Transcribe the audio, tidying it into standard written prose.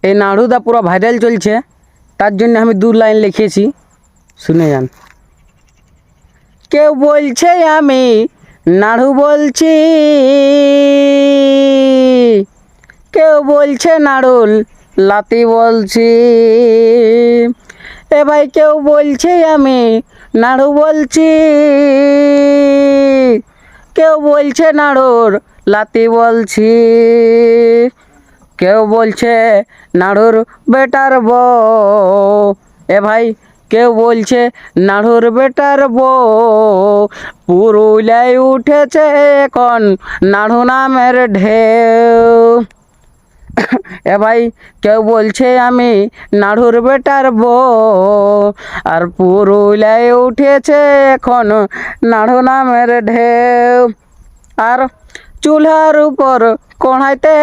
এই নাড়ুদা পুরো ভাইরাল চলছে, তার জন্য আমি 2 লাইন লিখেছি, শুনে যান। কেউ বলছে আমি নাড়ু বলছি, কেউ বলছে নাড়ুল লাতি বলছি। এ ভাই কেউ বলছে আমি নাড়ু বলছি, কেউ বলছে নাড়ুর লাতি বলছি, কেউ বলছে নাড়ুর বেটার বউ। এ ভাই কেউ বলছে নাড়ুর বেটার বউ। পুরুলিয়ায় উঠেছে এখন নাড়ু নামের ঢেউ। এ ভাই কেউ বলছে আমি নাড়ুর বেটার বউ, আর পুরুলিয়ায় উঠেছে এখন নাড়ু নামের ঢেউ। আর চুলার উপর কড়াইতে